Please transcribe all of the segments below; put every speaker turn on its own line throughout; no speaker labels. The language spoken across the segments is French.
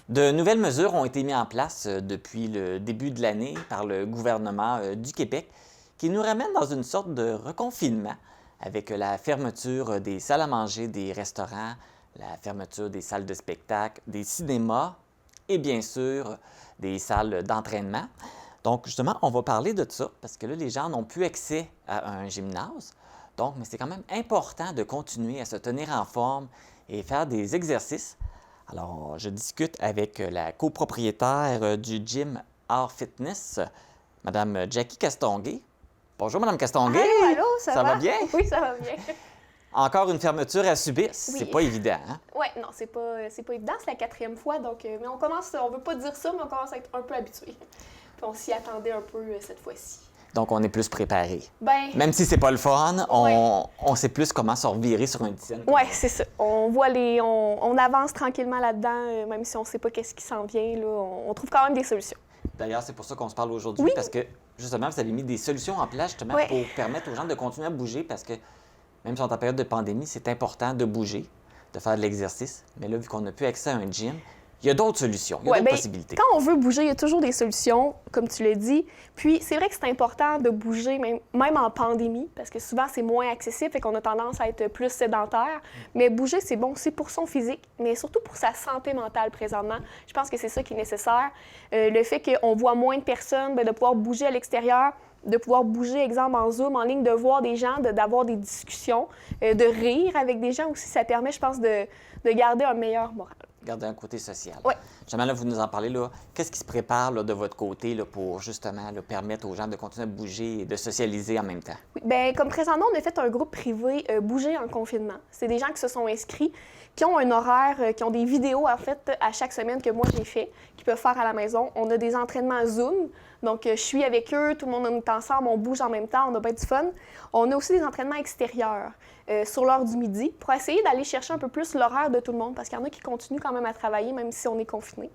De nouvelles mesures ont été mises en place depuis le début de l'année par le gouvernement du Québec qui nous ramène dans une sorte de reconfinement avec la fermeture des salles à manger, des restaurants, la fermeture des salles de spectacle, des cinémas et bien sûr des salles d'entraînement. Donc justement, on va parler de ça parce que là, les gens n'ont plus accès à un gymnase. Donc, mais c'est quand même important de continuer à se tenir en forme et faire des exercices. Alors, je discute avec la copropriétaire du gym Art Fitness, Mme Jackie Castonguay. Bonjour, Mme Castonguay.
Allô, ça
va bien?
Oui, ça va bien.
Encore une fermeture à subir,
Oui.
c'est pas évident, hein?
Oui, non, c'est pas évident, c'est la 4e fois, donc, mais on veut pas dire ça, mais on commence à être un peu habitué. Puis on s'y attendait un peu cette fois-ci.
Donc, on est plus préparé.
Ben,
Même si c'est pas le fun,
ouais.
on sait plus comment se revirer sur un dizaine.
Oui, c'est ça. On avance tranquillement là-dedans, même si on sait pas qu'est-ce qui s'en vient, là, on trouve quand même des solutions.
D'ailleurs, c'est pour ça qu'on se parle aujourd'hui,
Oui.
parce que justement, vous avez mis des solutions en place justement
Ouais.
pour permettre aux gens de continuer à bouger, parce que même si on est en période de pandémie, c'est important de bouger, de faire de l'exercice. Mais là, vu qu'on n'a plus accès à un gym, il y a d'autres solutions, il y a d'autres possibilités.
Quand on veut bouger, il y a toujours des solutions, comme tu l'as dit. Puis, c'est vrai que c'est important de bouger, même en pandémie, parce que souvent, c'est moins accessible et qu'on a tendance à être plus sédentaire. Mais bouger, c'est bon aussi pour son physique, mais surtout pour sa santé mentale présentement. Je pense que c'est ça qui est nécessaire. Le fait qu'on voit moins de personnes, de pouvoir bouger à l'extérieur, de pouvoir bouger, exemple, en Zoom, en ligne, de voir des gens, d'avoir des discussions, de rire avec des gens aussi, ça permet, je pense, de garder un meilleur moral.
Garder un côté social.
Oui.
Justement, là, vous nous en parlez, là. Qu'est-ce qui se prépare là, de votre côté là, pour justement là, permettre aux gens de continuer à bouger et de socialiser en même temps?
Oui, bien, comme présentement, on a fait un groupe privé Bouger en confinement. C'est des gens qui se sont inscrits, qui ont un horaire, qui ont des vidéos, en fait, à chaque semaine que moi j'ai fait, qu'ils peuvent faire à la maison. On a des entraînements Zoom. Donc, je suis avec eux, tout le monde est ensemble, on bouge en même temps, on a bien du fun. On a aussi des entraînements extérieurs sur l'heure du midi pour essayer d'aller chercher un peu plus l'horaire de tout le monde parce qu'il y en a qui continuent quand même à travailler même si on est confiné.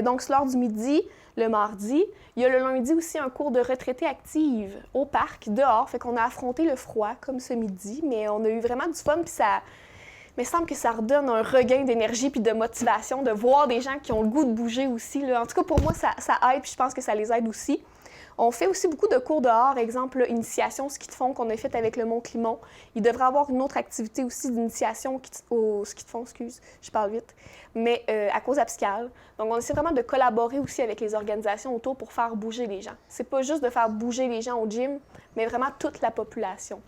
Donc, sur l'heure du midi, le mardi. Il y a le lundi aussi un cours de retraité active au parc, dehors. Fait qu'on a affronté le froid comme ce midi, mais on a eu vraiment du fun puis ça... Mais il semble que ça redonne un regain d'énergie puis de motivation de voir des gens qui ont le goût de bouger aussi, là. En tout cas, pour moi, ça aide puis je pense que ça les aide aussi. On fait aussi beaucoup de cours dehors, exemple, là, initiation ski de fond qu'on a fait avec le Mont-Climont. Il devrait y avoir une autre activité aussi d'initiation au ski de fond, je parle vite, mais à cause abscale. Donc, on essaie vraiment de collaborer aussi avec les organisations autour pour faire bouger les gens. C'est pas juste de faire bouger les gens au gym, mais vraiment toute la population.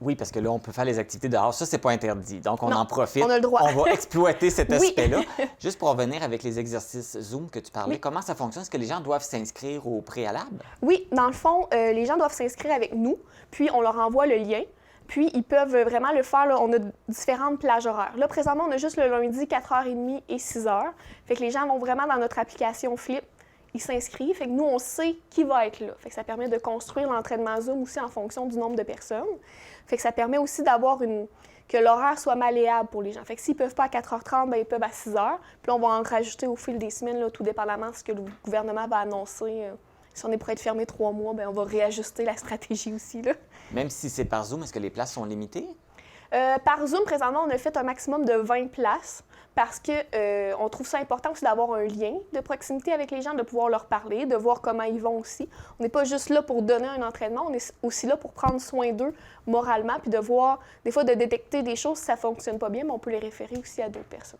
Oui, parce que là, on peut faire les activités dehors. Ça, c'est pas interdit. Donc, on
Non,
en profite.
on a le droit.
On va exploiter cet
Oui.
aspect-là. Juste pour revenir avec les exercices Zoom que tu parlais,
Oui.
comment ça fonctionne? Est-ce que les gens doivent s'inscrire au préalable?
Oui, dans le fond, les gens doivent s'inscrire avec nous, puis on leur envoie le lien. Puis, ils peuvent vraiment le faire. Là, on a différentes plages horaires. Là, présentement, on a juste le lundi, 4h30 et 6h. Fait que les gens vont vraiment dans notre application Flip. Ils s'inscrivent. Fait que nous, on sait qui va être là. Fait que ça permet de construire l'entraînement Zoom aussi en fonction du nombre de personnes. Fait que ça permet aussi d'avoir que l'horaire soit malléable pour les gens. Fait que s'ils ne peuvent pas à 4h30, bien, ils peuvent à 6h. Puis on va en rajouter au fil des semaines, là, tout dépendamment de ce que le gouvernement va annoncer. Si on est pour être fermé 3 mois, bien, on va réajuster la stratégie aussi, là.
Même si c'est par Zoom, est-ce que les places sont limitées?
Par Zoom, présentement, on a fait un maximum de 20 places parce qu'on trouve ça important aussi d'avoir un lien de proximité avec les gens, de pouvoir leur parler, de voir comment ils vont aussi. On n'est pas juste là pour donner un entraînement, on est aussi là pour prendre soin d'eux moralement puis de voir, des fois, de détecter des choses si ça ne fonctionne pas bien, mais on peut les référer aussi à d'autres personnes.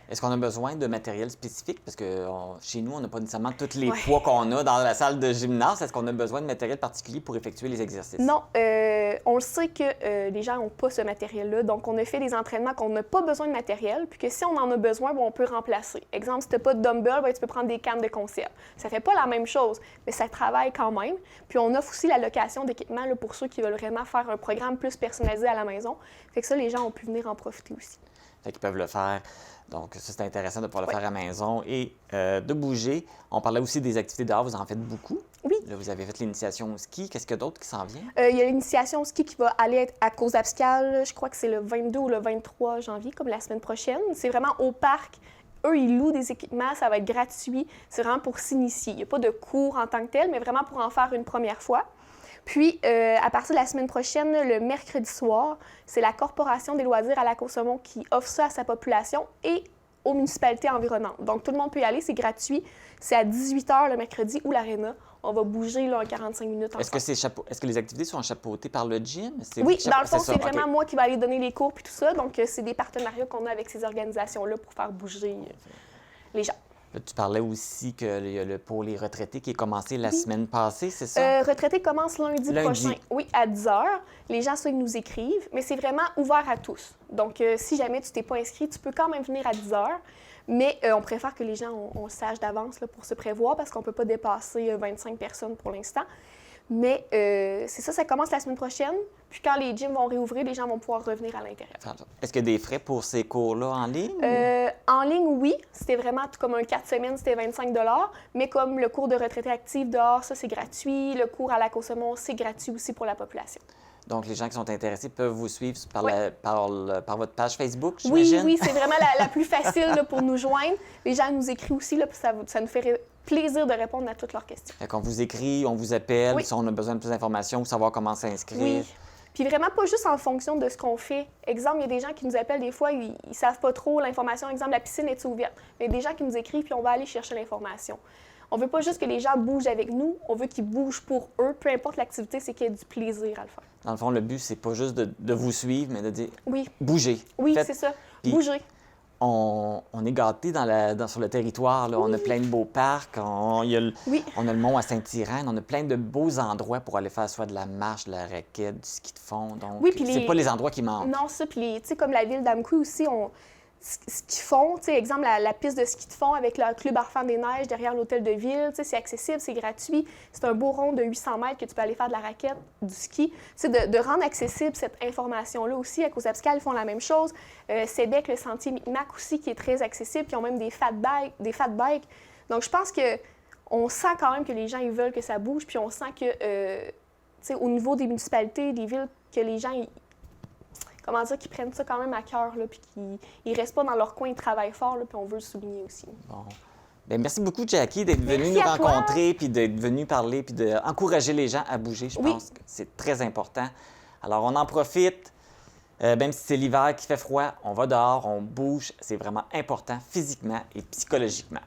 Est-ce qu'on a besoin de matériel spécifique? Parce que chez nous, on n'a pas nécessairement tous les poids qu'on a dans la salle de gymnase. Est-ce qu'on a besoin de matériel particulier pour effectuer les exercices?
Non, on le sait que les gens n'ont pas ce matériel-là. Donc, on a fait des entraînements qu'on n'a pas besoin de matériel, puis que si on en a besoin, bien, on peut remplacer. Exemple, si tu n'as pas de dumbbell, bien, tu peux prendre des cannes de conserve. Ça ne fait pas la même chose, mais ça travaille quand même. Puis, on offre aussi la location d'équipement là, pour ceux qui veulent vraiment faire un programme plus personnalisé à la maison. Fait que ça, les gens ont pu venir en profiter aussi.
Fait qu'ils peuvent le faire. Donc, ça, c'est intéressant de pouvoir le faire à la maison et de bouger. On parlait aussi des activités dehors. Vous en faites beaucoup.
Oui.
Là, vous avez fait l'initiation au ski. Qu'est-ce qu'il y a d'autre qui s'en vient?
Il y a l'initiation au ski qui va aller être à cause abscale. Je crois que c'est le 22 ou le 23 janvier, comme la semaine prochaine. C'est vraiment au parc. Eux, ils louent des équipements, ça va être gratuit. C'est vraiment pour s'initier. Il n'y a pas de cours en tant que tel, mais vraiment pour en faire une première fois. Puis, à partir de la semaine prochaine, le mercredi soir, c'est la Corporation des loisirs à la Coursemont qui offre ça à sa population et aux municipalités environnantes. Donc, tout le monde peut y aller, c'est gratuit. C'est à 18h le mercredi ou l'Arena. On va bouger là, en 45 minutes ensemble.
Est-ce que les activités sont chapeautées par le gym?
Oui, dans le fond, c'est vraiment moi qui vais aller donner les cours puis tout ça. Donc, c'est des partenariats qu'on a avec ces organisations-là pour faire bouger les gens.
Là, tu parlais aussi pour les retraités qui est commencé la semaine passée, c'est ça?
Retraités commence lundi prochain, oui, à 10h. Les gens, ça, ils nous écrivent, mais c'est vraiment ouvert à tous. Donc, si jamais tu t'es pas inscrit, tu peux quand même venir à 10h, mais on préfère que les gens, on sache d'avance là, pour se prévoir parce qu'on ne peut pas dépasser 25 personnes pour l'instant. Mais c'est ça, ça commence la semaine prochaine. Puis quand les gyms vont réouvrir, les gens vont pouvoir revenir à l'intérieur.
Est-ce qu'il y a des frais pour ces cours-là en ligne?
En ligne, oui. C'était vraiment tout comme un 4 semaines, c'était 25 $. Mais comme le cours de retraité active dehors, ça, c'est gratuit. Le cours à la Côte-Saumon, c'est gratuit aussi pour la population.
Donc, les gens qui sont intéressés peuvent vous suivre par votre page Facebook, j'imagine?
Oui, c'est vraiment la plus facile là, pour nous joindre. Les gens nous écrivent aussi, là, puis ça nous fait plaisir de répondre à toutes leurs questions.
Fait qu'on vous écrit, on vous appelle, si on a besoin de plus d'informations ou savoir comment s'inscrire.
Oui. Puis vraiment pas juste en fonction de ce qu'on fait. Exemple, il y a des gens qui nous appellent des fois, ils savent pas trop l'information. Exemple, la piscine est ouverte. Mais il y a des gens qui nous écrivent, puis on va aller chercher l'information. On veut pas juste que les gens bougent avec nous, on veut qu'ils bougent pour eux. Peu importe l'activité, c'est qu'il y ait du plaisir à le faire.
Dans le fond, le but, c'est pas juste de vous suivre, mais de dire bouger.
Oui, c'est ça. Bouger.
On est gâtés sur le territoire. Là. On a plein de beaux parcs. On a le mont à Saint-Irène. On a plein de beaux endroits pour aller faire soit de la marche, de la raquette, du ski de fond. Donc, c'est pas les endroits qui manquent.
Non, ça. Puis, tu sais, comme la ville d'Amqui aussi, ce qu'ils font, tu sais, exemple, la piste de ski de fond avec le club Arfans des Neiges derrière l'hôtel de ville, tu sais, c'est accessible, c'est gratuit. C'est un beau rond de 800 mètres que tu peux aller faire de la raquette, du ski. Tu sais, de rendre accessible cette information-là aussi. À Cozapscal, ils font la même chose. Sébec, le sentier Micmac aussi, qui est très accessible, qui ont même des fat bikes. Donc, je pense qu'on sent quand même que les gens, ils veulent que ça bouge, puis on sent que, tu sais, au niveau des municipalités, des villes, que les gens, qu'ils prennent ça quand même à cœur, là, puis qu'ils ne restent pas dans leur coin, ils travaillent fort, là, puis on veut le souligner aussi.
Bon. Bien, merci beaucoup, Jackie, d'être venue nous rencontrer, puis d'être venue parler, puis d'encourager les gens à bouger. Je pense que c'est très important. Alors, on en profite. Même si c'est l'hiver qui fait froid, on va dehors, on bouge. C'est vraiment important physiquement et psychologiquement.